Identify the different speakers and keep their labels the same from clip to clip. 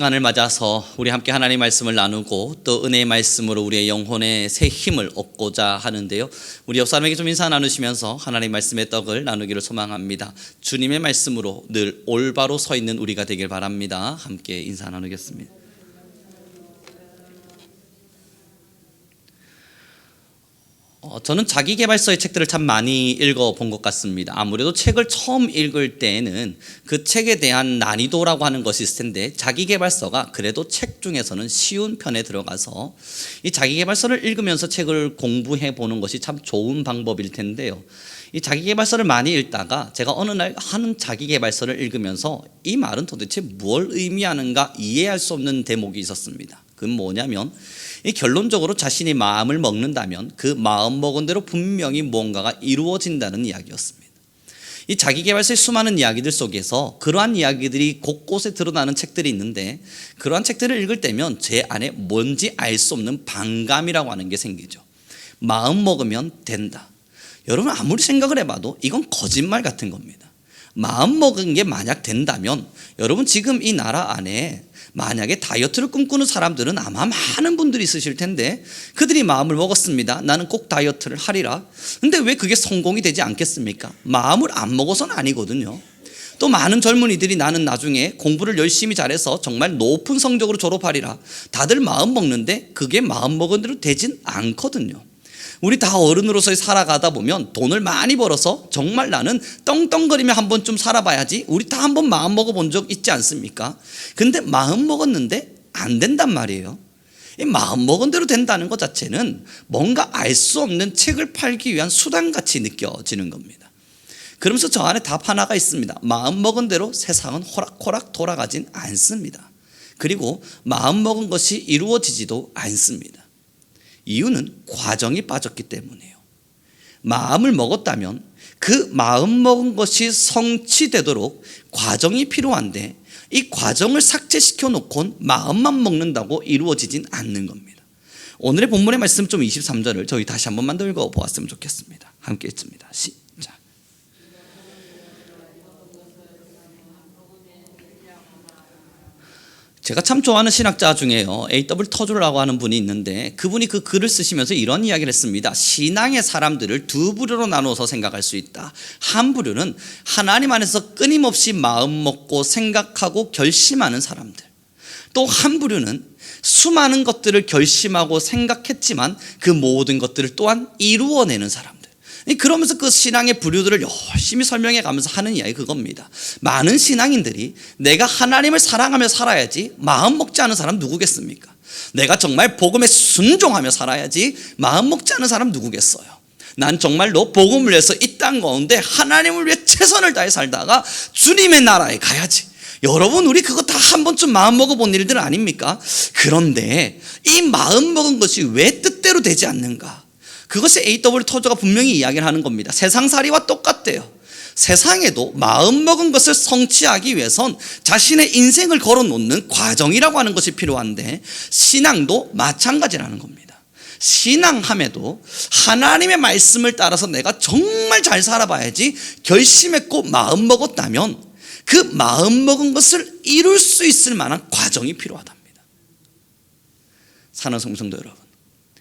Speaker 1: 시간을 맞아서 우리 함께 하나님의 말씀을 나누고 또 은혜의 말씀으로 우리의 영혼에 새 힘을 얻고자 하는데요. 우리 옆 사람에게 좀 인사 나누시면서 하나님의 말씀의 떡을 나누기를 소망합니다. 주님의 말씀으로 늘 올바로 서 있는 우리가 되길 바랍니다. 함께 인사 나누겠습니다. 저는 자기계발서의 책들을 참 많이 읽어본 것 같습니다. 아무래도 책을 처음 읽을 때에는 그 책에 대한 난이도라고 하는 것이 있을 텐데, 자기계발서가 그래도 책 중에서는 쉬운 편에 들어가서 이 자기계발서를 읽으면서 책을 공부해 보는 것이 참 좋은 방법일 텐데요. 이 자기계발서를 많이 읽다가 제가 어느 날 한 자기계발서를 읽으면서 이 말은 도대체 뭘 의미하는가 이해할 수 없는 대목이 있었습니다. 그건 뭐냐면, 이 결론적으로 자신이 마음을 먹는다면 그 마음 먹은 대로 분명히 무언가가 이루어진다는 이야기였습니다. 이 자기계발서의 수많은 이야기들 속에서 그러한 이야기들이 곳곳에 드러나는 책들이 있는데, 그러한 책들을 읽을 때면 제 안에 뭔지 알 수 없는 반감이라고 하는 게 생기죠. 마음 먹으면 된다. 여러분, 아무리 생각을 해봐도 이건 거짓말 같은 겁니다. 마음 먹은 게 만약 된다면, 여러분 지금 이 나라 안에 만약에 다이어트를 꿈꾸는 사람들은 아마 많은 분들이 있으실 텐데, 그들이 마음을 먹었습니다. 나는 꼭 다이어트를 하리라. 근데 왜 그게 성공이 되지 않겠습니까? 마음을 안 먹어서는 아니거든요. 또 많은 젊은이들이 나는 나중에 공부를 열심히 잘해서 정말 높은 성적으로 졸업하리라. 다들 마음 먹는데 그게 마음 먹은 대로 되진 않거든요. 우리 다 어른으로서 살아가다 보면 돈을 많이 벌어서 정말 나는 떵떵거리며 한 번쯤 살아봐야지, 우리 다 한 번 마음 먹어본 적 있지 않습니까? 근데 마음 먹었는데 안 된단 말이에요. 이 마음 먹은 대로 된다는 것 자체는 뭔가 알 수 없는 책을 팔기 위한 수단같이 느껴지는 겁니다. 그러면서 저 안에 답 하나가 있습니다. 마음 먹은 대로 세상은 호락호락 돌아가진 않습니다. 그리고 마음 먹은 것이 이루어지지도 않습니다. 이유는 과정이 빠졌기 때문이에요. 마음을 먹었다면 그 마음 먹은 것이 성취되도록 과정이 필요한데, 이 과정을 삭제시켜 놓고는 마음만 먹는다고 이루어지진 않는 겁니다. 오늘의 본문의 말씀 좀 23절을 저희 다시 한 번만 더 읽어보았으면 좋겠습니다. 함께 읽습니다. 시작. 제가 참 좋아하는 신학자 중에요, A.W. 터주라고 하는 분이 있는데, 그분이 그 글을 쓰시면서 이런 이야기를 했습니다. 신앙의 사람들을 두 부류로 나누어서 생각할 수 있다. 한 부류는 하나님 안에서 끊임없이 마음 먹고 생각하고 결심하는 사람들. 또 한 부류는 수많은 것들을 결심하고 생각했지만 그 모든 것들을 또한 이루어내는 사람들. 그러면서 그 신앙의 부류들을 열심히 설명해 가면서 하는 이야기 그겁니다. 많은 신앙인들이 내가 하나님을 사랑하며 살아야지 마음 먹지 않은 사람 누구겠습니까? 내가 정말 복음에 순종하며 살아야지 마음 먹지 않은 사람 누구겠어요? 난 정말로 복음을 위해서 이 땅 가운데 하나님을 위해 최선을 다해 살다가 주님의 나라에 가야지. 여러분, 우리 그거 다 한 번쯤 마음 먹어본 일들 아닙니까? 그런데 이 마음 먹은 것이 왜 뜻대로 되지 않는가? 그것이 A.W. 터저가 분명히 이야기를 하는 겁니다. 세상살이와 똑같대요. 세상에도 마음 먹은 것을 성취하기 위해선 자신의 인생을 걸어놓는 과정이라고 하는 것이 필요한데, 신앙도 마찬가지라는 겁니다. 신앙함에도 하나님의 말씀을 따라서 내가 정말 잘 살아봐야지 결심했고 마음 먹었다면 그 마음 먹은 것을 이룰 수 있을 만한 과정이 필요하답니다. 사랑하는 성도 여러분,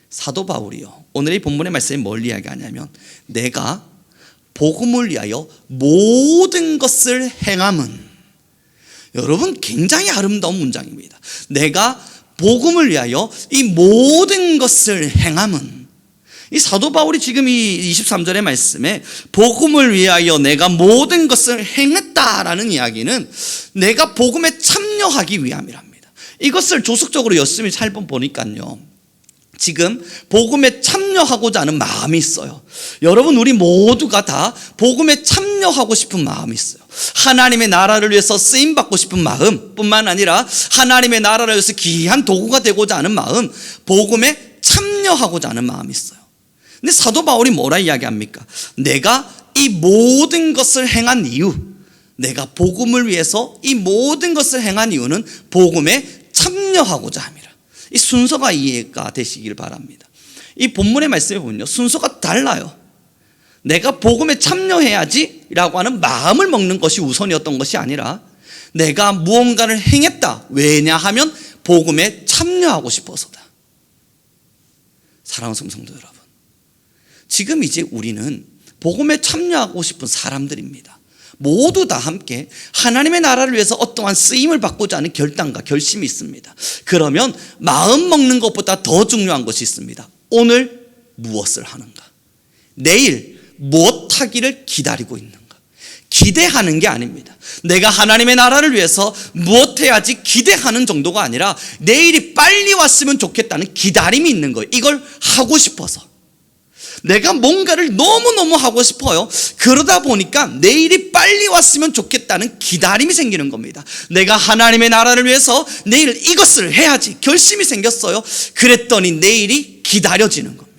Speaker 1: 사도 바울이요, 오늘 이 본문의 말씀이 뭘 이야기하냐면, 내가 복음을 위하여 모든 것을 행함은, 여러분 굉장히 아름다운 문장입니다. 내가 복음을 위하여 이 모든 것을 행함은, 이 사도 바울이 지금 이 23절의 말씀에 복음을 위하여 내가 모든 것을 행했다라는 이야기는 내가 복음에 참여하기 위함이랍니다. 이것을 조석적으로 열심히 살펴보니까요, 지금 복음에 참여하고자 하는 마음이 있어요. 여러분, 우리 모두가 다 복음에 참여하고 싶은 마음이 있어요. 하나님의 나라를 위해서 쓰임받고 싶은 마음 뿐만 아니라 하나님의 나라를 위해서 귀한 도구가 되고자 하는 마음, 복음에 참여하고자 하는 마음이 있어요. 근데 사도 바울이 뭐라 이야기합니까? 내가 이 모든 것을 행한 이유, 내가 복음을 위해서 이 모든 것을 행한 이유는 복음에 참여하고자 함이라. 이 순서가 이해가 되시길 바랍니다. 이 본문의 말씀에 보면요, 순서가 달라요. 내가 복음에 참여해야지 라고 하는 마음을 먹는 것이 우선이었던 것이 아니라 내가 무언가를 행했다. 왜냐하면 복음에 참여하고 싶어서다. 사랑하는 성도 여러분, 지금 이제 우리는 복음에 참여하고 싶은 사람들입니다. 모두 다 함께 하나님의 나라를 위해서 어떠한 쓰임을 받고자 하는 결단과 결심이 있습니다. 그러면 마음 먹는 것보다 더 중요한 것이 있습니다. 오늘 무엇을 하는가? 내일 무엇 하기를 기다리고 있는가? 기대하는 게 아닙니다. 내가 하나님의 나라를 위해서 무엇 해야지 기대하는 정도가 아니라 내일이 빨리 왔으면 좋겠다는 기다림이 있는 거예요. 이걸 하고 싶어서. 내가 뭔가를 너무너무 하고 싶어요. 그러다 보니까 내일이 빨리 왔으면 좋겠다는 기다림이 생기는 겁니다. 내가 하나님의 나라를 위해서 내일 이것을 해야지 결심이 생겼어요. 그랬더니 내일이 기다려지는 겁니다.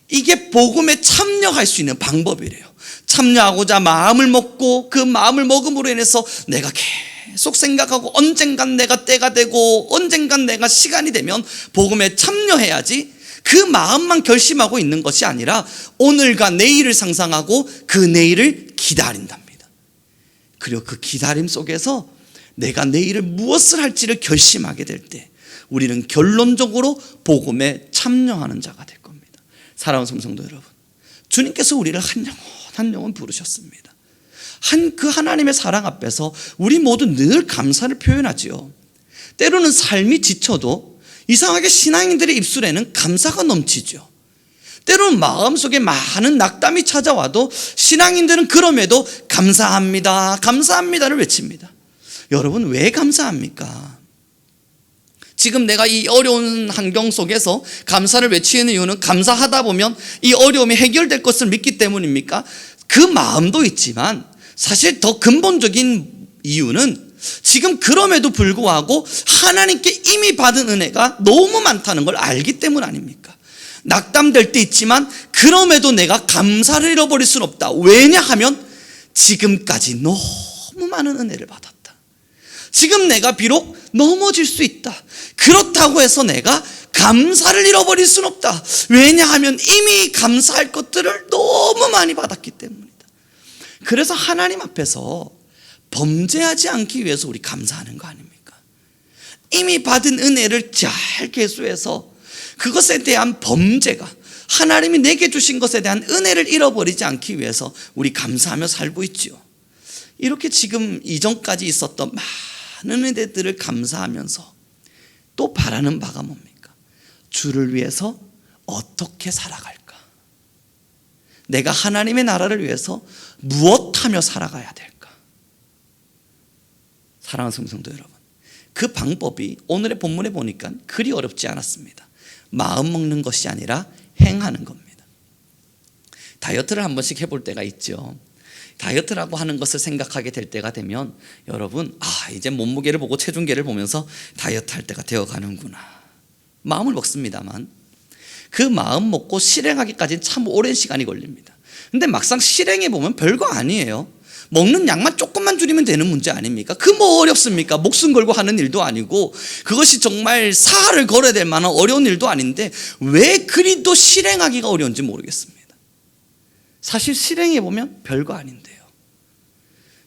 Speaker 1: 이게 복음에 참여할 수 있는 방법이래요. 참여하고자 마음을 먹고 그 마음을 먹음으로 인해서 내가 계속 생각하고 언젠간 내가 때가 되고 언젠간 내가 시간이 되면 복음에 참여해야지, 그 마음만 결심하고 있는 것이 아니라 오늘과 내일을 상상하고 그 내일을 기다린답니다. 그리고 그 기다림 속에서 내가 내일을 무엇을 할지를 결심하게 될 때 우리는 결론적으로 복음에 참여하는 자가 될 겁니다. 사랑하는 성도 여러분, 주님께서 우리를 한 영혼 한 영혼 부르셨습니다. 그 하나님의 사랑 앞에서 우리 모두 늘 감사를 표현하지요. 때로는 삶이 지쳐도 이상하게 신앙인들의 입술에는 감사가 넘치죠. 때로는 마음속에 많은 낙담이 찾아와도 신앙인들은 그럼에도 감사합니다, 감사합니다를 외칩니다. 여러분, 왜 감사합니까? 지금 내가 이 어려운 환경 속에서 감사를 외치는 이유는 감사하다 보면 이 어려움이 해결될 것을 믿기 때문입니까? 그 마음도 있지만 사실 더 근본적인 이유는 지금 그럼에도 불구하고 하나님께 이미 받은 은혜가 너무 많다는 걸 알기 때문 아닙니까? 낙담될 때 있지만 그럼에도 내가 감사를 잃어버릴 수는 없다. 왜냐하면 지금까지 너무 많은 은혜를 받았다. 지금 내가 비록 넘어질 수 있다. 그렇다고 해서 내가 감사를 잃어버릴 수는 없다. 왜냐하면 이미 감사할 것들을 너무 많이 받았기 때문이다. 그래서 하나님 앞에서 범죄하지 않기 위해서 우리 감사하는 거 아닙니까? 이미 받은 은혜를 잘 계수해서 그것에 대한 범죄가, 하나님이 내게 주신 것에 대한 은혜를 잃어버리지 않기 위해서 우리 감사하며 살고 있지요. 이렇게 지금 이전까지 있었던 많은 은혜들을 감사하면서 또 바라는 바가 뭡니까? 주를 위해서 어떻게 살아갈까? 내가 하나님의 나라를 위해서 무엇하며 살아가야 될까? 사랑하는 성도 여러분, 그 방법이 오늘의 본문에 보니까 그리 어렵지 않았습니다. 마음 먹는 것이 아니라 행하는 겁니다. 다이어트를 한 번씩 해볼 때가 있죠. 다이어트라고 하는 것을 생각하게 될 때가 되면 여러분, 이제 몸무게를 보고 체중계를 보면서 다이어트 할 때가 되어가는구나 마음을 먹습니다만, 그 마음 먹고 실행하기까지는 참 오랜 시간이 걸립니다. 근데 막상 실행해 보면 별거 아니에요. 먹는 양만 조금만 줄이면 되는 문제 아닙니까? 그 뭐 어렵습니까? 목숨 걸고 하는 일도 아니고 그것이 정말 사활을 걸어야 될 만한 어려운 일도 아닌데 왜 그리도 실행하기가 어려운지 모르겠습니다. 사실 실행해 보면 별거 아닌데요.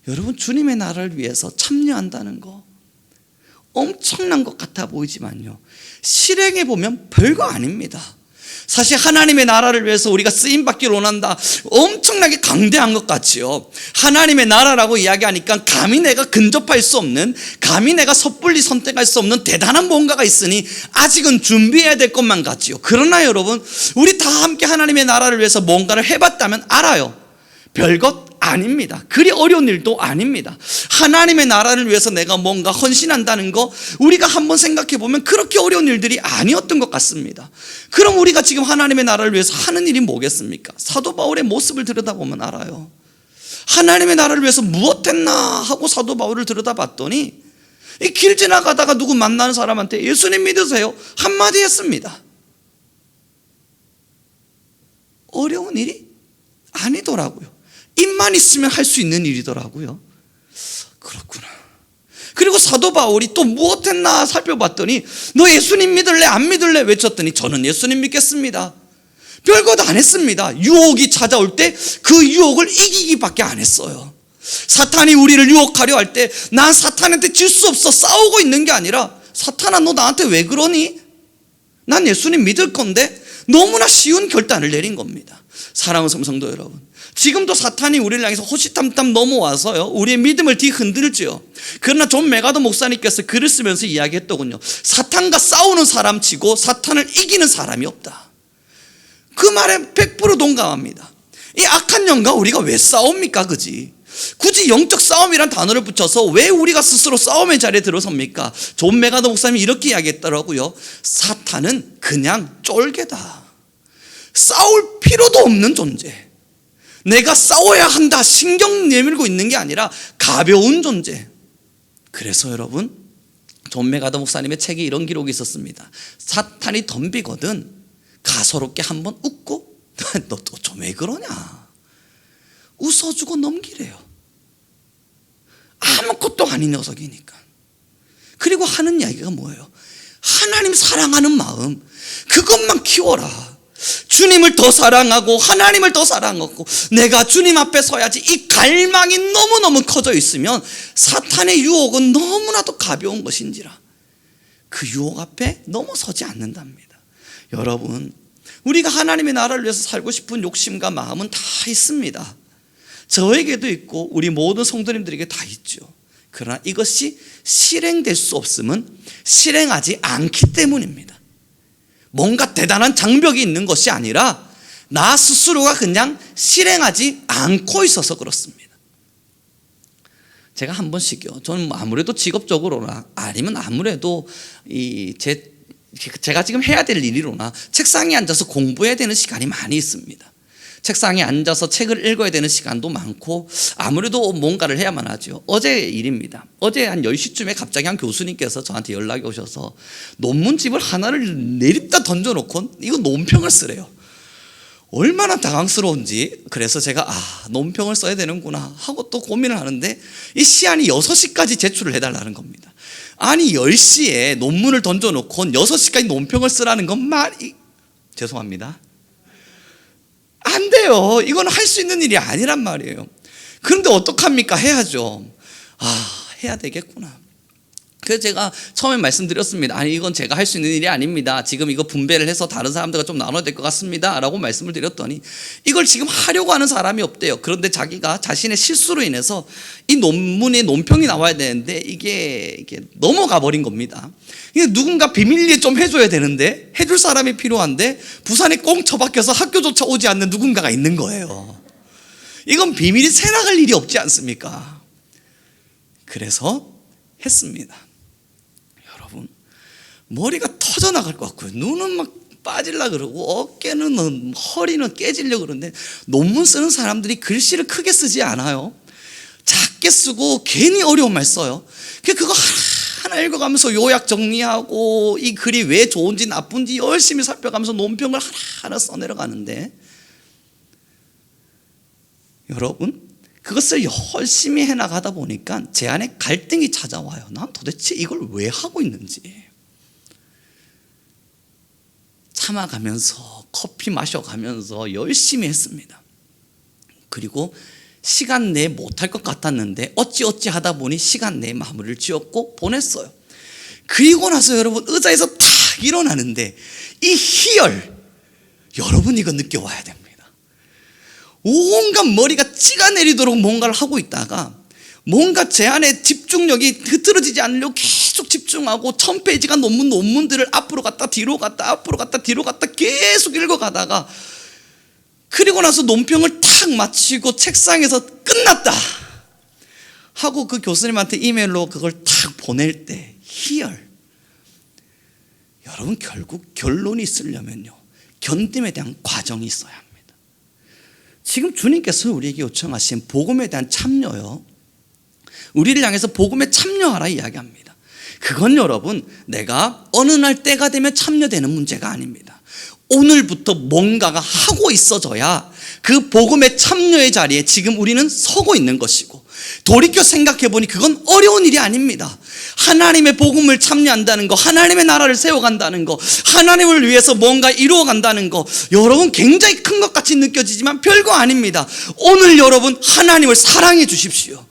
Speaker 1: 여러분, 주님의 나라를 위해서 참여한다는 거 엄청난 것 같아 보이지만요, 실행해 보면 별거 아닙니다. 사실 하나님의 나라를 위해서 우리가 쓰임받기를 원한다, 엄청나게 강대한 것 같지요. 하나님의 나라라고 이야기하니까 감히 내가 근접할 수 없는, 감히 내가 섣불리 선택할 수 없는 대단한 뭔가가 있으니 아직은 준비해야 될 것만 같지요. 그러나 여러분, 우리 다 함께 하나님의 나라를 위해서 뭔가를 해봤다면 알아요. 별것 아닙니다. 그리 어려운 일도 아닙니다. 하나님의 나라를 위해서 내가 뭔가 헌신한다는 거 우리가 한번 생각해 보면 그렇게 어려운 일들이 아니었던 것 같습니다. 그럼 우리가 지금 하나님의 나라를 위해서 하는 일이 뭐겠습니까? 사도 바울의 모습을 들여다보면 알아요. 하나님의 나라를 위해서 무엇했나 하고 사도 바울을 들여다봤더니 이 길 지나가다가 누구 만나는 사람한테 예수님 믿으세요? 한마디 했습니다. 어려운 일이 아니더라고요. 입만 있으면 할 수 있는 일이더라고요. 그렇구나. 그리고 사도 바울이 또 무엇했나 살펴봤더니 너 예수님 믿을래 안 믿을래 외쳤더니 저는 예수님 믿겠습니다. 별것 안 했습니다. 유혹이 찾아올 때 그 유혹을 이기기밖에 안 했어요. 사탄이 우리를 유혹하려 할 때 난 사탄한테 질 수 없어 싸우고 있는 게 아니라 사탄아 너 나한테 왜 그러니? 난 예수님 믿을 건데 너무나 쉬운 결단을 내린 겁니다. 사랑하는 성도 여러분, 지금도 사탄이 우리를 향해서 호시탐탐 넘어와서요 우리의 믿음을 뒤흔들지요. 그러나 존 메가더 목사님께서 글을 쓰면서 이야기했더군요. 사탄과 싸우는 사람 치고 사탄을 이기는 사람이 없다. 그 말에 100% 동감합니다. 이 악한 영과 우리가 왜 싸웁니까? 그지? 굳이 영적 싸움이란 단어를 붙여서 왜 우리가 스스로 싸움의 자리에 들어섭니까? 존 메가더 목사님이 이렇게 이야기했더라고요. 사탄은 그냥 쫄개다. 싸울 필요도 없는 존재. 내가 싸워야 한다 신경 내밀고 있는 게 아니라 가벼운 존재. 그래서 여러분, 존 메가더 목사님의 책에 이런 기록이 있었습니다. 사탄이 덤비거든 가소롭게 한번 웃고 너 좀 왜 그러냐 웃어주고 넘기래요. 아무것도 아닌 녀석이니까. 그리고 하는 이야기가 뭐예요? 하나님 사랑하는 마음 그것만 키워라. 주님을 더 사랑하고 하나님을 더 사랑하고 내가 주님 앞에 서야지. 이 갈망이 너무너무 커져 있으면 사탄의 유혹은 너무나도 가벼운 것인지라 그 유혹 앞에 넘어서지 않는답니다. 여러분, 우리가 하나님의 나라를 위해서 살고 싶은 욕심과 마음은 다 있습니다. 저에게도 있고 우리 모든 성도님들에게 다 있죠. 그러나 이것이 실행될 수 없음은 실행하지 않기 때문입니다. 뭔가 대단한 장벽이 있는 것이 아니라 나 스스로가 그냥 실행하지 않고 있어서 그렇습니다. 제가 한 번씩요, 저는 아무래도 직업적으로나 아니면 아무래도 제가 지금 해야 될 일이로나 책상에 앉아서 공부해야 되는 시간이 많이 있습니다. 책상에 앉아서 책을 읽어야 되는 시간도 많고 아무래도 뭔가를 해야만 하죠. 어제 일입니다. 어제 한 10시쯤에 갑자기 한 교수님께서 저한테 연락이 오셔서 논문집을 하나를 내립다 던져놓고 이거 논평을 쓰래요. 얼마나 당황스러운지. 그래서 제가 논평을 써야 되는구나 하고 또 고민을 하는데 이 시한이 6시까지 제출을 해달라는 겁니다. 아니 10시에 논문을 던져놓고 6시까지 논평을 쓰라는 건 죄송합니다. 안 돼요. 이건 할 수 있는 일이 아니란 말이에요. 그런데 어떡합니까? 해야죠. 해야 되겠구나. 그래서 제가 처음에 말씀드렸습니다. 아니 이건 제가 할 수 있는 일이 아닙니다. 지금 이거 분배를 해서 다른 사람들과 좀 나눠야 될 것 같습니다 라고 말씀을 드렸더니 이걸 지금 하려고 하는 사람이 없대요. 그런데 자기가 자신의 실수로 인해서 이 논문에 논평이 나와야 되는데 이게 넘어가 버린 겁니다. 누군가 비밀리에 좀 해줘야 되는데 해줄 사람이 필요한데 부산에 꽁 처박혀서 학교조차 오지 않는 누군가가 있는 거예요. 이건 비밀이 새나갈 일이 없지 않습니까? 그래서 했습니다. 여러분, 머리가 터져나갈 것 같고요. 눈은 막 빠질라 그러고 어깨는 허리는 깨지려 그러는데 논문 쓰는 사람들이 글씨를 크게 쓰지 않아요. 작게 쓰고 괜히 어려운 말 써요. 그거 하나 읽어가면서 요약 정리하고 이 글이 왜 좋은지 나쁜지 열심히 살펴가면서 논평을 하나하나 써내려가는데 여러분, 그것을 열심히 해나가다 보니까 제 안에 갈등이 찾아와요. 난 도대체 이걸 왜 하고 있는지. 참아가면서 커피 마셔가면서 열심히 했습니다. 그리고 시간 내에 못할 것 같았는데 어찌어찌 하다 보니 시간 내에 마무리를 지었고 보냈어요. 그리고 나서 여러분 의자에서 탁 일어나는데 이 희열, 여러분 이거 느껴와야 됩니다. 온갖 머리가 찌가 내리도록 뭔가를 하고 있다가 뭔가 제 안에 집중력이 흐트러지지 않으려고 계속 집중하고 1000페이지가 논문들을 앞으로 갔다 뒤로 갔다 앞으로 갔다 뒤로 갔다 계속 읽어가다가 그리고 나서 논평을 탁 마치고 책상에서 끝났다 하고 그 교수님한테 이메일로 그걸 탁 보낼 때 희열. 여러분, 결국 결론이 있으려면요 견딤에 대한 과정이 있어야 합니다. 지금 주님께서 우리에게 요청하신 복음에 대한 참여요, 우리를 향해서 복음에 참여하라 이야기합니다. 그건 여러분 내가 어느 날 때가 되면 참여되는 문제가 아닙니다. 오늘부터 뭔가가 하고 있어져야 그 복음의 참여의 자리에 지금 우리는 서고 있는 것이고, 돌이켜 생각해 보니 그건 어려운 일이 아닙니다. 하나님의 복음을 참여한다는 거, 하나님의 나라를 세워간다는 거, 하나님을 위해서 뭔가 이루어간다는 거, 여러분 굉장히 큰 것 같이 느껴지지만 별거 아닙니다. 오늘 여러분 하나님을 사랑해 주십시오.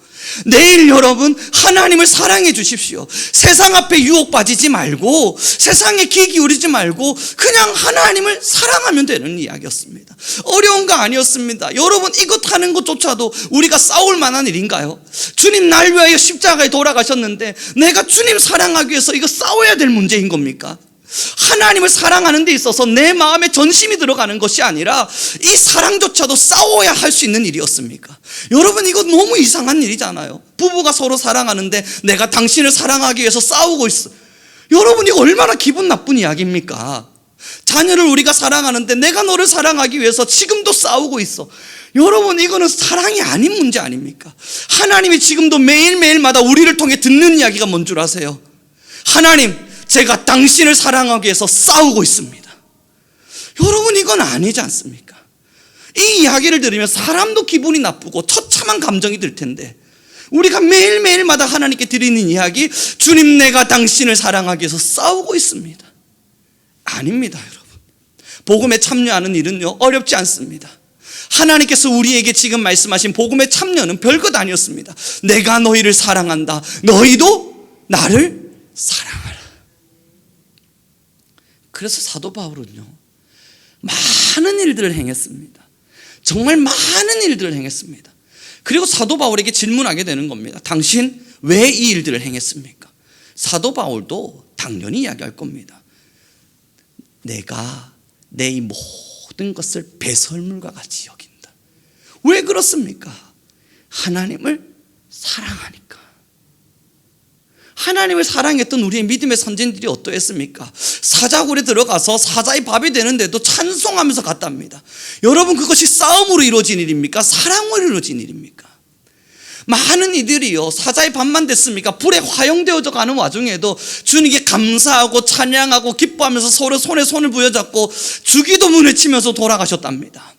Speaker 1: 내일 여러분 하나님을 사랑해 주십시오. 세상 앞에 유혹 빠지지 말고, 세상에 귀 기울이지 말고 그냥 하나님을 사랑하면 되는 이야기였습니다. 어려운 거 아니었습니다. 여러분 이것 하는 것조차도 우리가 싸울 만한 일인가요? 주님 날 위하여 십자가에 돌아가셨는데 내가 주님 사랑하기 위해서 이거 싸워야 될 문제인 겁니까? 하나님을 사랑하는 데 있어서 내 마음에 전심이 들어가는 것이 아니라 이 사랑조차도 싸워야 할 수 있는 일이었습니까? 여러분 이거 너무 이상한 일이잖아요. 부부가 서로 사랑하는데 내가 당신을 사랑하기 위해서 싸우고 있어. 여러분 이거 얼마나 기분 나쁜 이야기입니까? 자녀를 우리가 사랑하는데 내가 너를 사랑하기 위해서 지금도 싸우고 있어. 여러분 이거는 사랑이 아닌 문제 아닙니까? 하나님이 지금도 매일매일마다 우리를 통해 듣는 이야기가 뭔 줄 아세요? 하나님, 제가 당신을 사랑하기 위해서 싸우고 있습니다. 여러분 이건 아니지 않습니까? 이 이야기를 들으면 사람도 기분이 나쁘고 처참한 감정이 들 텐데, 우리가 매일매일마다 하나님께 드리는 이야기, 주님 내가 당신을 사랑하기 위해서 싸우고 있습니다. 아닙니다 여러분. 복음에 참여하는 일은요 어렵지 않습니다. 하나님께서 우리에게 지금 말씀하신 복음의 참여는 별것 아니었습니다. 내가 너희를 사랑한다, 너희도 나를 사랑하라. 그래서 사도 바울은요 많은 일들을 행했습니다. 정말 많은 일들을 행했습니다. 그리고 사도 바울에게 질문하게 되는 겁니다. 당신 왜 이 일들을 행했습니까? 사도 바울도 당연히 이야기할 겁니다. 내가 내 이 모든 것을 배설물과 같이 여긴다. 왜 그렇습니까? 하나님을 사랑하니까. 하나님을 사랑했던 우리의 믿음의 선진들이 어떠했습니까? 사자굴에 들어가서 사자의 밥이 되는데도 찬송하면서 갔답니다. 여러분 그것이 싸움으로 이루어진 일입니까? 사랑으로 이루어진 일입니까? 많은 이들이요 사자의 밥만 됐습니까? 불에 화형되어져 가는 와중에도 주님께 감사하고 찬양하고 기뻐하면서 서로 손에 손을 부여잡고 주기도문 외치면서 돌아가셨답니다.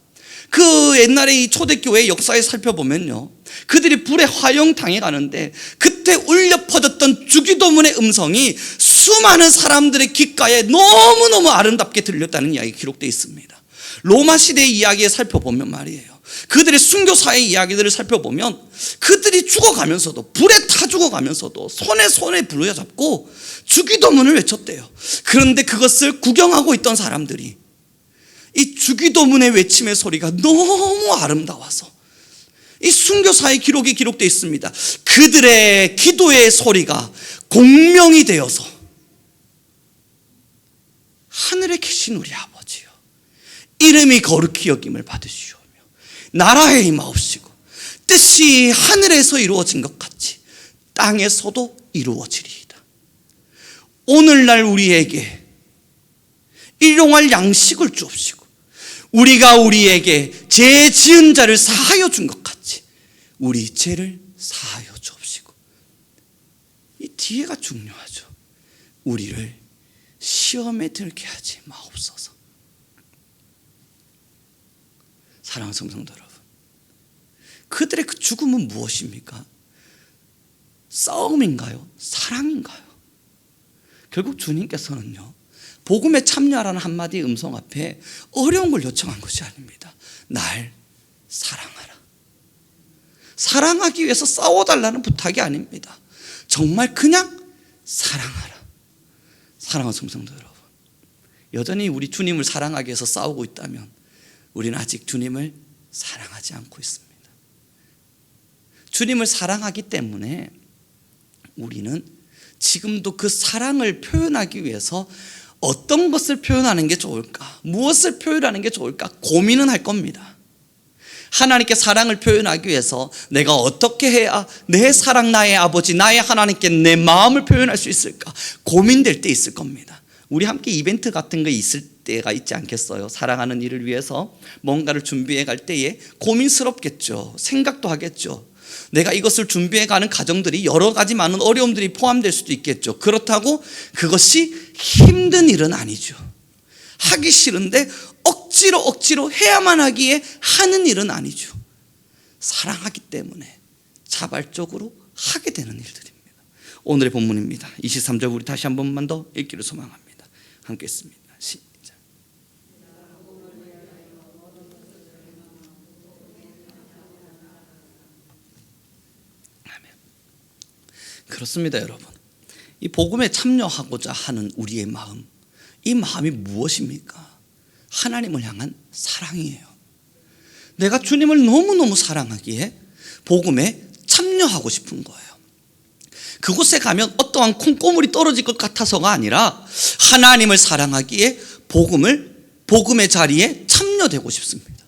Speaker 1: 그 옛날에 이 초대교회의 역사에 살펴보면요 그들이 불에 화형당해 가는데 그때 울려 퍼졌던 주기도문의 음성이 수많은 사람들의 귓가에 너무너무 아름답게 들렸다는 이야기 기록되어 있습니다. 로마 시대의 이야기에 살펴보면 말이에요, 그들의 순교사의 이야기들을 살펴보면 그들이 죽어가면서도, 불에 타 죽어가면서도 손에 손에 부여잡고 주기도문을 외쳤대요. 그런데 그것을 구경하고 있던 사람들이 이 주기도문의 외침의 소리가 너무 아름다워서 이 순교사의 기록이 기록되어 있습니다. 그들의 기도의 소리가 공명이 되어서 하늘에 계신 우리 아버지요, 이름이 거룩히 여김을 받으시오며 나라에 임하옵시고 뜻이 하늘에서 이루어진 것 같이 땅에서도 이루어지리이다. 오늘날 우리에게 일용할 양식을 주옵시고 우리가 우리에게 죄 지은 자를 사하여 준 것 같이 우리 죄를 사하여 주옵시고. 이 뒤에가 중요하죠. 우리를 시험에 들게 하지 마옵소서. 사랑하는 성도 여러분, 그들의 그 죽음은 무엇입니까? 싸움인가요? 사랑인가요? 결국 주님께서는요 복음에 참여하라는 한마디의 음성 앞에 어려운 걸 요청한 것이 아닙니다. 날 사랑하라. 사랑하기 위해서 싸워달라는 부탁이 아닙니다. 정말 그냥 사랑하라. 사랑하는 성도 여러분, 여전히 우리 주님을 사랑하기 위해서 싸우고 있다면 우리는 아직 주님을 사랑하지 않고 있습니다. 주님을 사랑하기 때문에 우리는 지금도 그 사랑을 표현하기 위해서 어떤 것을 표현하는 게 좋을까, 무엇을 표현하는 게 좋을까 고민은 할 겁니다. 하나님께 사랑을 표현하기 위해서 내가 어떻게 해야 내 사랑, 나의 아버지, 나의 하나님께 내 마음을 표현할 수 있을까 고민될 때 있을 겁니다. 우리 함께 이벤트 같은 거 있을 때가 있지 않겠어요? 사랑하는 일을 위해서 뭔가를 준비해 갈 때에 고민스럽겠죠. 생각도 하겠죠. 내가 이것을 준비해가는 과정들이 여러 가지 많은 어려움들이 포함될 수도 있겠죠. 그렇다고 그것이 힘든 일은 아니죠. 하기 싫은데 억지로 해야만 하기에 하는 일은 아니죠. 사랑하기 때문에 자발적으로 하게 되는 일들입니다. 오늘의 본문입니다. 23절 우리 다시 한 번만 더 읽기를 소망합니다. 함께 읽습니다. 시작. 아멘. 그렇습니다, 여러분. 이 복음에 참여하고자 하는 우리의 마음, 이 마음이 무엇입니까? 하나님을 향한 사랑이에요. 내가 주님을 너무너무 사랑하기에 복음에 참여하고 싶은 거예요. 그곳에 가면 어떠한 콩고물이 떨어질 것 같아서가 아니라 하나님을 사랑하기에 복음의 자리에 참여되고 싶습니다.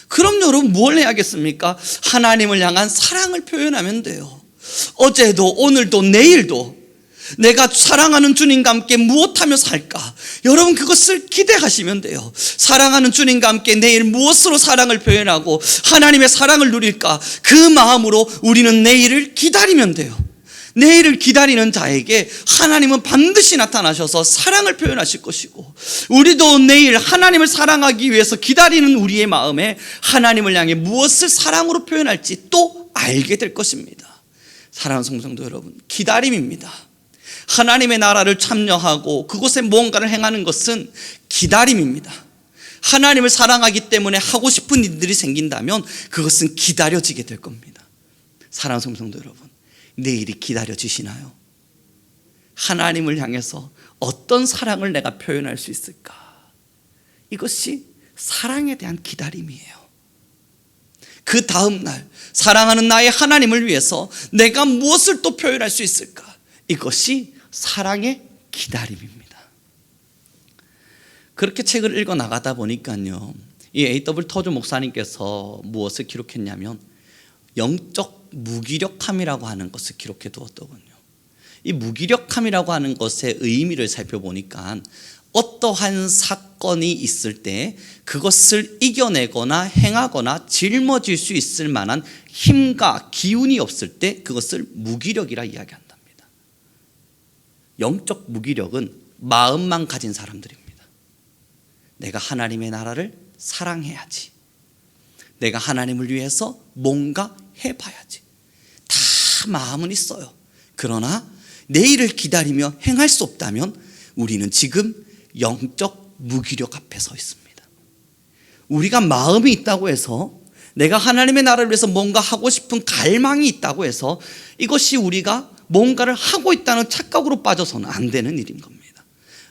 Speaker 1: 그럼 여러분 뭘 해야겠습니까? 하나님을 향한 사랑을 표현하면 돼요. 어제도 오늘도 내일도 내가 사랑하는 주님과 함께 무엇하며 살까? 여러분 그것을 기대하시면 돼요. 사랑하는 주님과 함께 내일 무엇으로 사랑을 표현하고 하나님의 사랑을 누릴까? 그 마음으로 우리는 내일을 기다리면 돼요. 내일을 기다리는 자에게 하나님은 반드시 나타나셔서 사랑을 표현하실 것이고, 우리도 내일 하나님을 사랑하기 위해서 기다리는 우리의 마음에 하나님을 향해 무엇을 사랑으로 표현할지 또 알게 될 것입니다. 사랑하는 성도들 여러분, 기다림입니다. 하나님의 나라를 참여하고 그곳에 무언가를 행하는 것은 기다림입니다. 하나님을 사랑하기 때문에 하고 싶은 일들이 생긴다면 그것은 기다려지게 될 겁니다. 사랑하는 성도 여러분, 내일이 기다려지시나요? 하나님을 향해서 어떤 사랑을 내가 표현할 수 있을까? 이것이 사랑에 대한 기다림이에요. 그 다음 날 사랑하는 나의 하나님을 위해서 내가 무엇을 또 표현할 수 있을까? 이것이 사랑의 기다림입니다. 그렇게 책을 읽어 나가다 보니까요, 이 A.W. 터주 목사님께서 무엇을 기록했냐면 영적 무기력함이라고 하는 것을 기록해 두었더군요. 이 무기력함이라고 하는 것의 의미를 살펴보니까 어떠한 사건이 있을 때 그것을 이겨내거나 행하거나 짊어질 수 있을 만한 힘과 기운이 없을 때 그것을 무기력이라 이야기한답니다. 영적 무기력은 마음만 가진 사람들입니다. 내가 하나님의 나라를 사랑해야지, 내가 하나님을 위해서 뭔가 해봐야지, 다 마음은 있어요. 그러나 내일을 기다리며 행할 수 없다면 우리는 지금 영적 무기력 앞에 서 있습니다. 우리가 마음이 있다고 해서, 내가 하나님의 나라를 위해서 뭔가 하고 싶은 갈망이 있다고 해서 이것이 우리가 뭔가를 하고 있다는 착각으로 빠져서는 안 되는 일인 겁니다.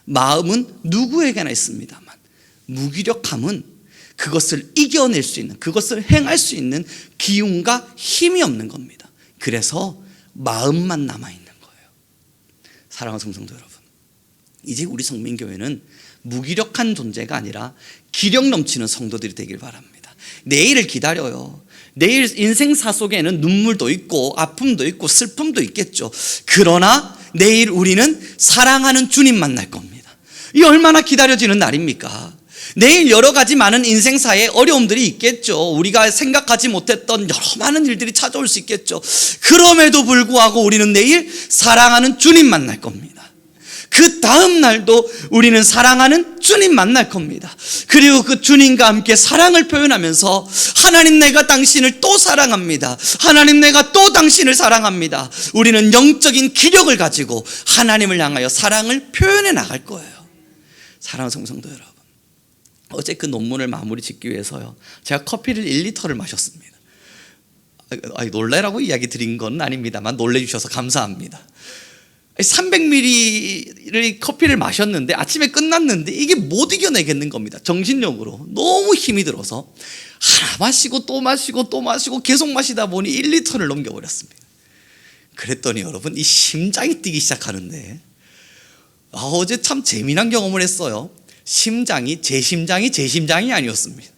Speaker 1: 마음은 누구에게나 있습니다만 무기력함은 그것을 이겨낼 수 있는, 그것을 행할 수 있는 기운과 힘이 없는 겁니다. 그래서 마음만 남아있는 거예요. 사랑하는 성도 여러분, 이제 우리 성민교회는 무기력한 존재가 아니라 기력 넘치는 성도들이 되길 바랍니다. 내일을 기다려요. 내일 인생사 속에는 눈물도 있고 아픔도 있고 슬픔도 있겠죠. 그러나 내일 우리는 사랑하는 주님 만날 겁니다. 이 얼마나 기다려지는 날입니까? 내일 여러 가지 많은 인생사에 어려움들이 있겠죠. 우리가 생각하지 못했던 여러 많은 일들이 찾아올 수 있겠죠. 그럼에도 불구하고 우리는 내일 사랑하는 주님 만날 겁니다. 그 다음 날도 우리는 사랑하는 주님 만날 겁니다. 그리고 그 주님과 함께 사랑을 표현하면서 하나님, 내가 당신을 또 사랑합니다. 하나님, 내가 또 당신을 사랑합니다. 우리는 영적인 기력을 가지고 하나님을 향하여 사랑을 표현해 나갈 거예요. 사랑하는 성도 여러분, 어제 그 논문을 마무리 짓기 위해서요, 제가 커피를 1리터를 마셨습니다. 놀래라고 이야기 드린 건 아닙니다만 놀래주셔서 감사합니다. 300ml의 커피를 마셨는데 아침에 끝났는데 이게 못 이겨내겠는 겁니다. 정신력으로 너무 힘이 들어서 하나 마시고 또 마시고 또 마시고 계속 마시다 보니 1리터를 넘겨버렸습니다. 그랬더니 여러분, 이 심장이 뛰기 시작하는데, 어제 참 재미난 경험을 했어요. 제 심장이 아니었습니다.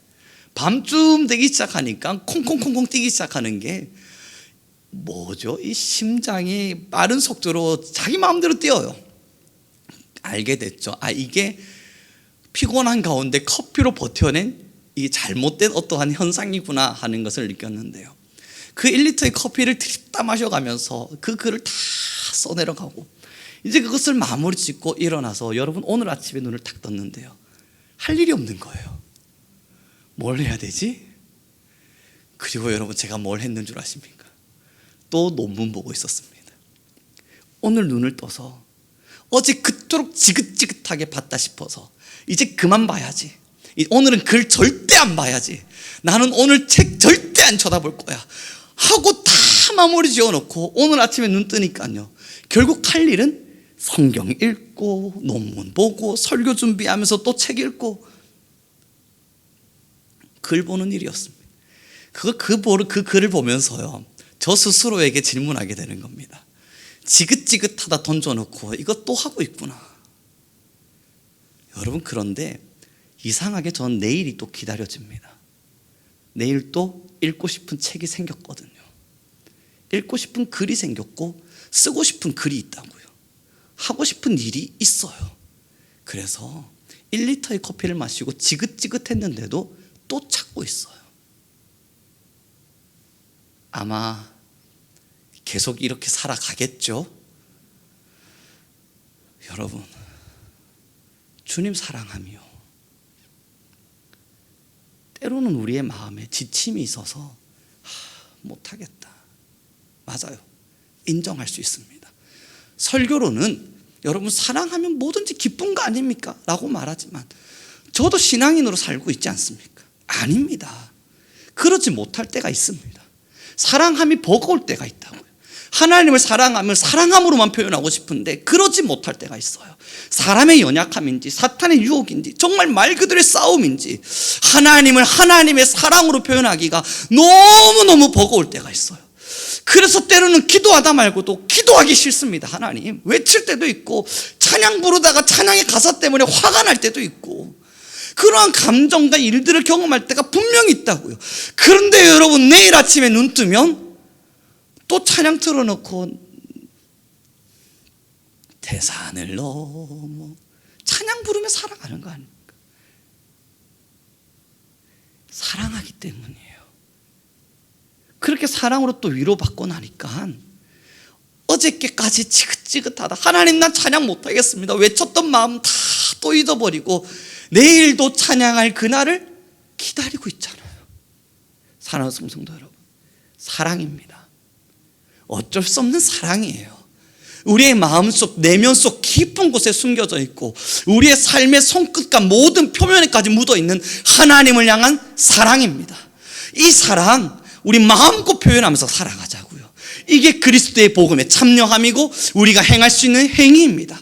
Speaker 1: 밤쯤 되기 시작하니까 콩콩콩콩 뛰기 시작하는 게 뭐죠? 이 심장이 빠른 속도로 자기 마음대로 뛰어요. 알게 됐죠. 이게 피곤한 가운데 커피로 버텨낸 이 잘못된 어떠한 현상이구나 하는 것을 느꼈는데요. 그 1리터의 커피를 들이다 마셔가면서 그 글을 다 써내려가고 이제 그것을 마무리 짓고 일어나서 여러분, 오늘 아침에 눈을 딱 떴는데요, 할 일이 없는 거예요. 뭘 해야 되지? 그리고 여러분, 제가 뭘 했는 줄 아십니까? 또 논문 보고 있었습니다. 오늘 눈을 떠서 어제 그토록 지긋지긋하게 봤다 싶어서 이제 그만 봐야지. 오늘은 글 절대 안 봐야지. 나는 오늘 책 절대 안 쳐다볼 거야 하고 다 마무리 지어놓고 오늘 아침에 눈 뜨니까요, 결국 할 일은 성경 읽고 논문 보고 설교 준비하면서 또 책 읽고 글 보는 일이었습니다. 그 글을 보면서요, 저 스스로에게 질문하게 되는 겁니다. 지긋지긋하다 던져놓고 이것 또 하고 있구나. 여러분, 그런데 이상하게 전 내일이 또 기다려집니다. 내일 또 읽고 싶은 책이 생겼거든요. 읽고 싶은 글이 생겼고 쓰고 싶은 글이 있다고요. 하고 싶은 일이 있어요. 그래서 1리터의 커피를 마시고 지긋지긋했는데도 또 찾고 있어요. 아마 계속 이렇게 살아가겠죠? 여러분, 주님 사랑하며 때로는 우리의 마음에 지침이 있어서 못하겠다. 맞아요. 인정할 수 있습니다. 설교로는 여러분 사랑하면 뭐든지 기쁜 거 아닙니까? 라고 말하지만 저도 신앙인으로 살고 있지 않습니까? 아닙니다. 그러지 못할 때가 있습니다. 사랑함이 버거울 때가 있다고요. 하나님을 사랑하면 사랑함으로만 표현하고 싶은데 그러지 못할 때가 있어요. 사람의 연약함인지 사탄의 유혹인지 정말 말 그대로의 싸움인지 하나님을 하나님의 사랑으로 표현하기가 너무너무 버거울 때가 있어요. 그래서 때로는 기도하다 말고도 기도하기 싫습니다. 하나님 외칠 때도 있고, 찬양 부르다가 찬양의 가사 때문에 화가 날 때도 있고, 그러한 감정과 일들을 경험할 때가 분명히 있다고요. 그런데 여러분, 내일 아침에 눈 뜨면 또 찬양 틀어놓고 대산을 넘어 찬양 부르며 살아가는 거 아닙니까? 사랑하기 때문이에요. 그렇게 사랑으로 또 위로받고 나니까 어저께까지 지긋지긋하다, 하나님 난 찬양 못하겠습니다, 외쳤던 마음 다 또 잊어버리고 내일도 찬양할 그날을 기다리고 있잖아요. 사랑하는 성도 여러분, 사랑입니다. 어쩔 수 없는 사랑이에요. 우리의 마음속 내면 속 깊은 곳에 숨겨져 있고 우리의 삶의 손끝과 모든 표면에까지 묻어있는 하나님을 향한 사랑입니다. 이 사랑 우리 마음껏 표현하면서 살아가자고요. 이게 그리스도의 복음에 참여함이고 우리가 행할 수 있는 행위입니다.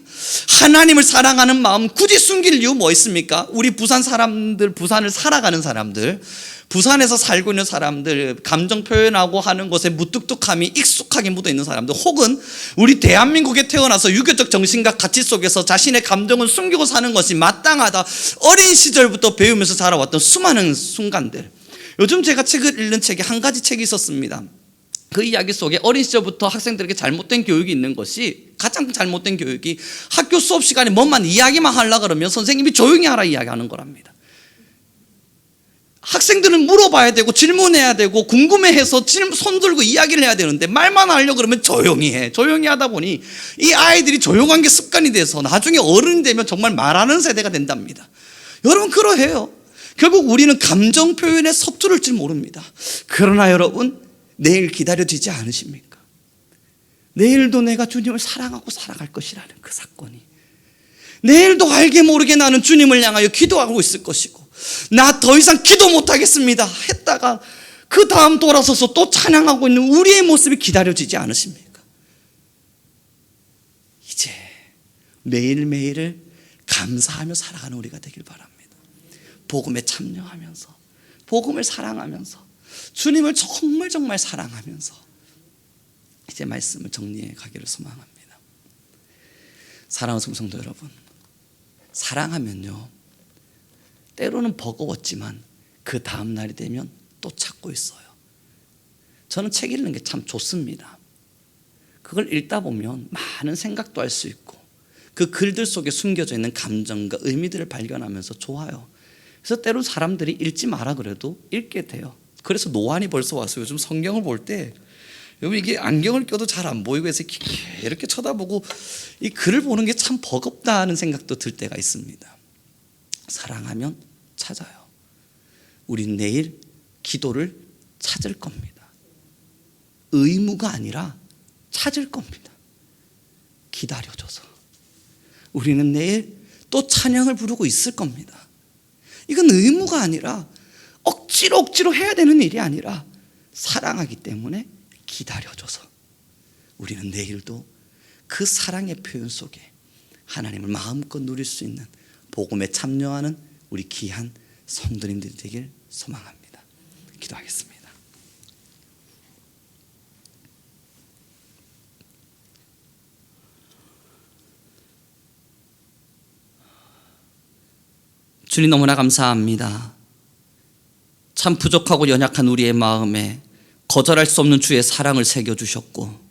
Speaker 1: 하나님을 사랑하는 마음 굳이 숨길 이유 뭐 있습니까? 우리 부산 사람들, 부산을 살아가는 사람들, 부산에서 살고 있는 사람들, 감정 표현하고 하는 것에 무뚝뚝함이 익숙하게 묻어있는 사람들, 혹은 우리 대한민국에 태어나서 유교적 정신과 가치 속에서 자신의 감정을 숨기고 사는 것이 마땅하다, 어린 시절부터 배우면서 자라왔던 수많은 순간들. 요즘 제가 책을 읽는 책에 한 가지 책이 있었습니다. 그 이야기 속에 어린 시절부터 학생들에게 잘못된 교육이 있는 것이, 가장 잘못된 교육이 학교 수업 시간에 뭐만 이야기만 하려고 그러면 선생님이 조용히 하라 이야기하는 거랍니다. 학생들은 물어봐야 되고 질문해야 되고 궁금해해서 손 들고 이야기를 해야 되는데 말만 하려고 그러면 조용히 해. 조용히 하다 보니 이 아이들이 조용한 게 습관이 돼서 나중에 어른이 되면 정말 말하는 세대가 된답니다. 여러분, 그러해요. 결국 우리는 감정 표현에 서투를 줄 모릅니다. 그러나 여러분, 내일 기다려지지 않으십니까? 내일도 내가 주님을 사랑하고 살아갈 것이라는 그 사건이, 내일도 알게 모르게 나는 주님을 향하여 기도하고 있을 것이고, 나 더 이상 기도 못하겠습니다 했다가 그 다음 돌아서서 또 찬양하고 있는 우리의 모습이 기다려지지 않으십니까? 이제 매일매일을 감사하며 살아가는 우리가 되길 바랍니다. 복음에 참여하면서, 복음을 사랑하면서, 주님을 정말 정말 사랑하면서 이제 말씀을 정리해 가기를 소망합니다. 사랑하는 성도 여러분, 사랑하면요, 때로는 버거웠지만 그 다음 날이 되면 또 찾고 있어요. 저는 책 읽는 게 참 좋습니다. 그걸 읽다 보면 많은 생각도 할 수 있고 그 글들 속에 숨겨져 있는 감정과 의미들을 발견하면서 좋아요. 그래서 때론 사람들이 읽지 마라 그래도 읽게 돼요. 그래서 노안이 벌써 와서 요즘 성경을 볼 때 여러분, 이게 안경을 껴도 잘 안 보이고 해서 이렇게 쳐다보고 이 글을 보는 게 참 버겁다는 생각도 들 때가 있습니다. 사랑하면 찾아요. 우린 내일 기도를 찾을 겁니다. 의무가 아니라 찾을 겁니다. 기다려줘서 우리는 내일 또 찬양을 부르고 있을 겁니다. 이건 의무가 아니라 억지로 해야 되는 일이 아니라 사랑하기 때문에 기다려줘서 우리는 내일도 그 사랑의 표현 속에 하나님을 마음껏 누릴 수 있는 복음에 참여하는 우리 귀한 성도님들이 되길 소망합니다. 기도하겠습니다. 주님 너무나 감사합니다. 참 부족하고 연약한 우리의 마음에 거절할 수 없는 주의 사랑을 새겨주셨고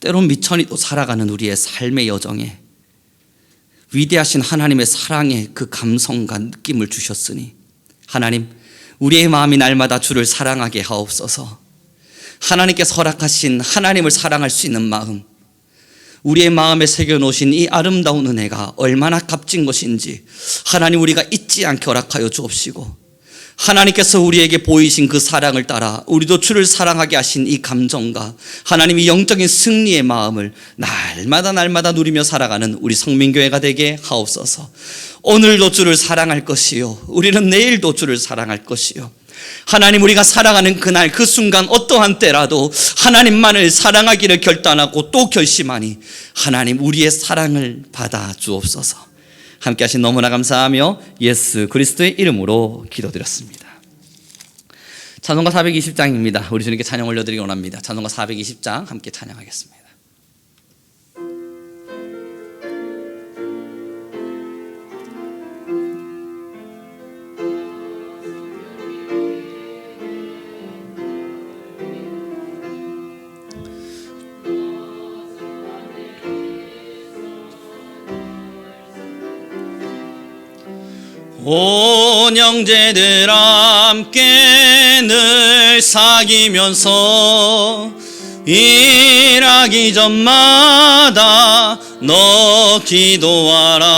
Speaker 1: 때론 미천이도 살아가는 우리의 삶의 여정에 위대하신 하나님의 사랑의 그 감성과 느낌을 주셨으니 하나님, 우리의 마음이 날마다 주를 사랑하게 하옵소서. 하나님께서 허락하신 하나님을 사랑할 수 있는 마음, 우리의 마음에 새겨놓으신 이 아름다운 은혜가 얼마나 값진 것인지 하나님 우리가 잊지 않게 허락하여 주옵시고, 하나님께서 우리에게 보이신 그 사랑을 따라 우리도 주를 사랑하게 하신 이 감정과 하나님의 영적인 승리의 마음을 날마다 누리며 살아가는 우리 성민교회가 되게 하옵소서. 오늘도 주를 사랑할 것이요, 우리는 내일도 주를 사랑할 것이요, 하나님 우리가 살아가는 그날 그 순간 어떠한 때라도 하나님만을 사랑하기를 결단하고 또 결심하니 하나님 우리의 사랑을 받아 주옵소서. 함께 하신 너무나 감사하며 예수 그리스도의 이름으로 기도드렸습니다. 찬송가 420장입니다. 우리 주님께 찬양 올려드리기 원합니다. 찬송가 420장 함께 찬양하겠습니다. 온 형제들 함께 늘 사귀면서 일하기 전마다 너 기도하라.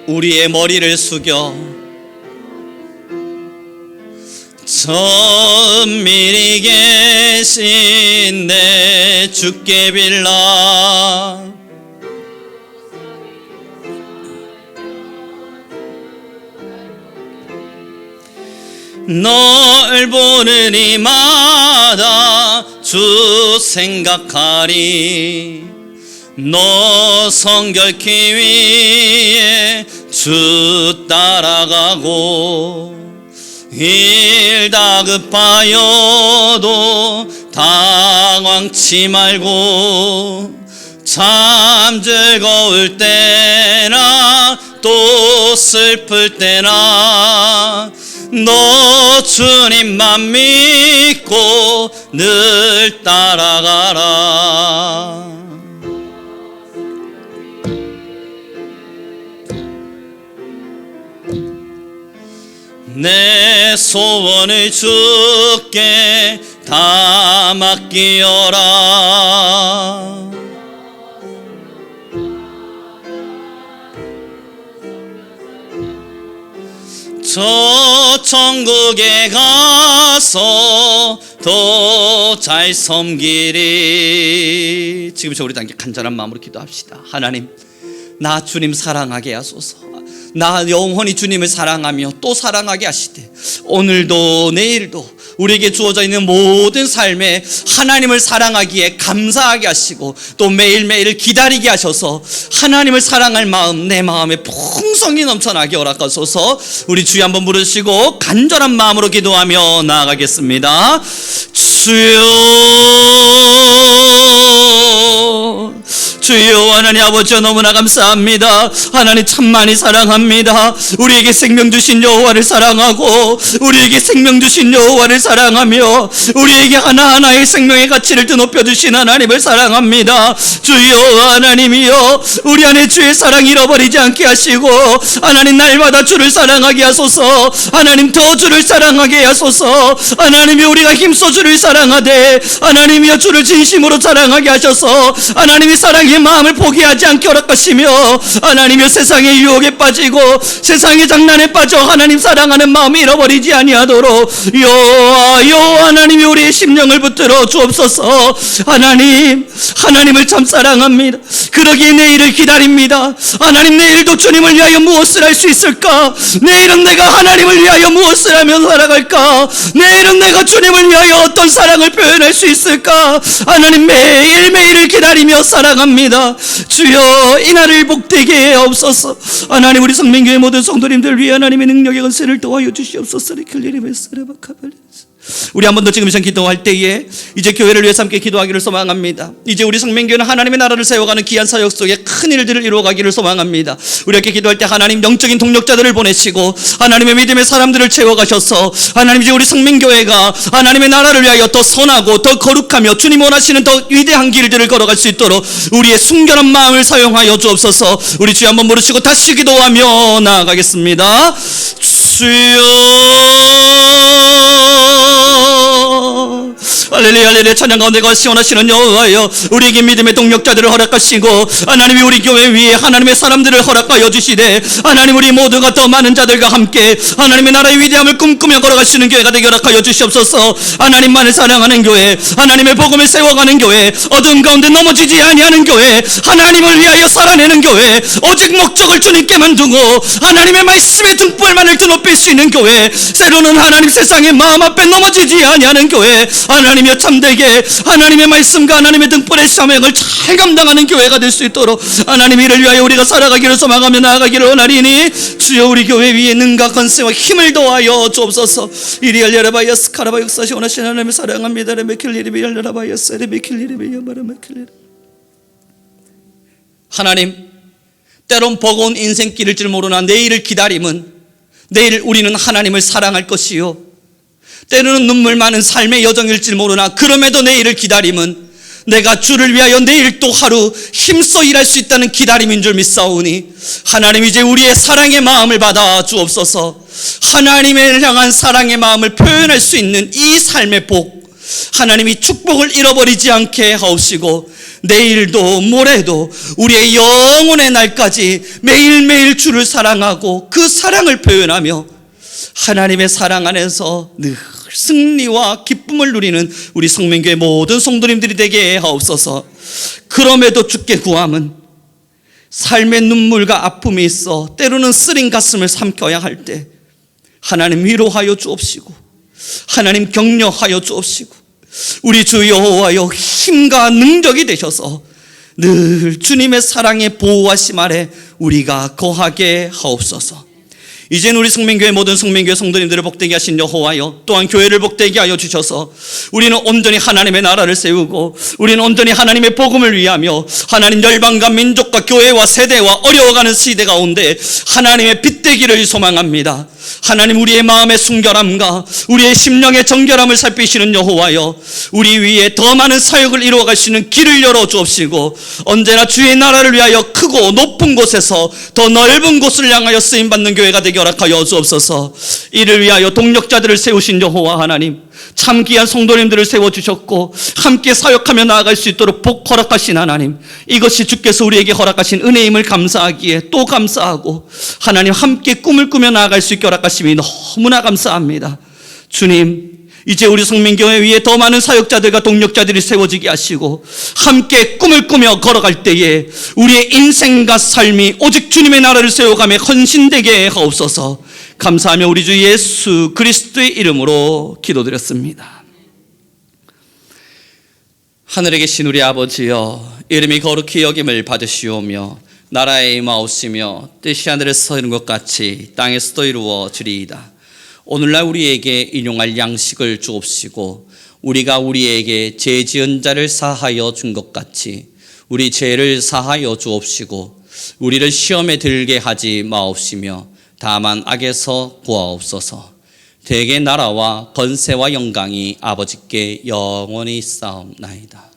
Speaker 1: 우리의 머리를 숙여 천밀히 계신 내 주께 빌라. 널 보는 이마다 주 생각하리. 너 성결케 위해 주 따라가고 일 다급하여도 당황치 말고 참 즐거울 때나 또 슬플 때나 너 주님만 믿고 늘 따라가라. 내 소원을 주께 다 맡기어라. 저 천국에 가서 더 잘 섬기리. 지금부터 우리 함께 간절한 마음으로 기도합시다. 하나님, 나 주님 사랑하게 하소서. 나 영원히 주님을 사랑하며 또 사랑하게 하시되 오늘도 내일도 우리에게 주어져 있는 모든 삶에 하나님을 사랑하기에 감사하게 하시고 또 매일매일 기다리게 하셔서 하나님을 사랑할 마음, 내 마음에 풍성이 넘쳐나게 허락하소서. 우리 주여 한번 부르시고 간절한 마음으로 기도하며 나아가겠습니다. 주여 하나님 아버지 너무나 감사합니다. 하나님 참 많이 사랑합니다. 우리에게 생명 주신 여호와를 사랑하고 우리에게 생명 주신 여호와를 사랑하며 우리에게 하나하나의 생명의 가치를 드높여 주신 하나님을 사랑합니다. 주여 하나님이여, 우리 안에 주의 사랑 잃어버리지 않게 하시고 하나님 날마다 주를 사랑하게 하소서. 하나님 더 주를 사랑하게 하소서. 하나님이 우리가 힘써 주를 사랑하되 하나님이여 주를 진심으로 사랑하게 하셔서 하나님이 사랑이 우리의 마음을 포기하지 않게 허락하시며 하나님의 세상의 유혹에 빠지고 세상의 장난에 빠져 하나님 사랑하는 마음을 잃어버리지 아니하도록 여호와여 하나님이 우리의 심령을 붙들어 주옵소서. 하나님을 참 사랑합니다. 그러기에 내일을 기다립니다. 하나님, 내일도 주님을 위하여 무엇을 할 수 있을까? 내일은 내가 하나님을 위하여 무엇을 하며 살아갈까? 내일은 내가 주님을 위하여 어떤 사랑을 표현할 수 있을까? 하나님, 매일매일을 기다리며 사랑합니다. 주여 이날을 복되게 해 없소서. 하나님, 우리 성민교회 모든 성도님들 위해 하나님의 능력의 권세를 더하여 주시옵소서. 우리 한 번 더 지금 이 기도할 때에 이제 교회를 위해서 함께 기도하기를 소망합니다. 이제 우리 성민교회는 하나님의 나라를 세워가는 귀한 사역 속에 큰 일들을 이루어가기를 소망합니다. 우리 함께 기도할 때 하나님 영적인 동력자들을 보내시고 하나님의 믿음의 사람들을 채워가셔서 하나님, 이제 우리 성민교회가 하나님의 나라를 위하여 더 선하고 더 거룩하며 주님 원하시는 더 위대한 길들을 걸어갈 수 있도록 우리의 순결한 마음을 사용하여 주옵소서. 우리 주여 한번 부르시고 다시 기도하며 나아가겠습니다. 주여 할렐루야 할렐루야. 찬양 가운데 거시원하시는 여호와여, 우리에게 믿음의 동력자들을 허락하시고 하나님이 우리 교회 위에 하나님의 사람들을 허락하여 주시되 하나님, 우리 모두가 더 많은 자들과 함께 하나님의 나라의 위대함을 꿈꾸며 걸어가시는 교회가 되게 허락하여 주시옵소서. 하나님만을 사랑하는 교회, 하나님의 복음을 세워가는 교회, 어두운 가운데 넘어지지 아니하는 교회, 하나님을 위하여 살아내는 교회, 오직 목적을 주님께만 두고 하나님의 말씀의 등불만을 드높일 수 있는 교회, 때로는 하나님 세상의 마음 앞에 넘어지지 아니하는 교회, 하나님이여 참되게 하나님의 말씀과 하나님의 등불의 사명을 잘 감당하는 교회가 될 수 있도록 하나님, 이를 위하여 우리가 살아가기를 소망하며 나아가기를 원하리니 주여 우리 교회 위에 능과 권세와 힘을 더하여 주옵소서. 이리 알려라바야 스카라바 역사시 원하시는 하나님을 사랑합니다. 레메킬리리비 알려라바야 세레메킬리리비 야마라메킬리리. 하나님, 때론 버거운 인생길일 줄 모르나 내일을 기다림은, 내일 우리는 하나님을 사랑할 것이요, 때로는 눈물 많은 삶의 여정일지 모르나 그럼에도 내일을 기다림은 내가 주를 위하여 내일 또 하루 힘써 일할 수 있다는 기다림인 줄 믿사오니 하나님, 이제 우리의 사랑의 마음을 받아 주옵소서. 하나님을 향한 사랑의 마음을 표현할 수 있는 이 삶의 복, 하나님이 축복을 잃어버리지 않게 하옵시고 내일도 모레도 우리의 영혼의 날까지 매일매일 주를 사랑하고 그 사랑을 표현하며 하나님의 사랑 안에서 늘 승리와 기쁨을 누리는 우리 성민교회 모든 성도님들이 되게 하옵소서. 그럼에도 주께 구함은 삶의 눈물과 아픔이 있어 때로는 쓰린 가슴을 삼켜야 할 때 하나님 위로하여 주옵시고 하나님 격려하여 주옵시고 우리 주 여호와여 힘과 능력이 되셔서 늘 주님의 사랑의 보호하심 아래 우리가 거하게 하옵소서. 이제는 우리 성민교회 모든 성민교회 성도님들을 복되게 하신 여호와여, 또한 교회를 복되게 하여 주셔서 우리는 온전히 하나님의 나라를 세우고 우리는 온전히 하나님의 복음을 위하며 하나님 열방과 민족과 교회와 세대와 어려워가는 시대 가운데 하나님의 빛 되기를 소망합니다. 하나님, 우리의 마음의 순결함과 우리의 심령의 정결함을 살피시는 여호와여, 우리 위에 더 많은 사역을 이루어갈 수 있는 길을 열어 주옵시고 언제나 주의 나라를 위하여 크고 높은 곳에서 더 넓은 곳을 향하여 쓰임받는 교회가 되게 허락하여 주옵소서. 이를 위하여 동력자들을 세우신 여호와 하나님, 참 귀한 성도님들을 세워주셨고 함께 사역하며 나아갈 수 있도록 복 허락하신 하나님, 이것이 주께서 우리에게 허락하신 은혜임을 감사하기에 또 감사하고 하나님, 함께 꿈을 꾸며 나아갈 수 있게 허락하심이 너무나 감사합니다. 주님, 이제 우리 성민교회 위에 더 많은 사역자들과 동력자들이 세워지게 하시고 함께 꿈을 꾸며 걸어갈 때에 우리의 인생과 삶이 오직 주님의 나라를 세워가며 헌신되게 하옵소서. 감사하며 우리 주 예수 그리스도의 이름으로 기도드렸습니다. 하늘에 계신 우리 아버지여, 이름이 거룩히 여김을 받으시오며 나라에 임하옵시며 뜻이 하늘에서 이룬 것 같이 땅에서도 이루어지리이다. 오늘날 우리에게 일용할 양식을 주옵시고 우리가 우리에게 죄 지은 자를 사하여 준 것 같이 우리 죄를 사하여 주옵시고 우리를 시험에 들게 하지 마옵시며 다만 악에서 구하옵소서. 대개 나라와 권세와 영광이 아버지께 영원히 있사옵나이다.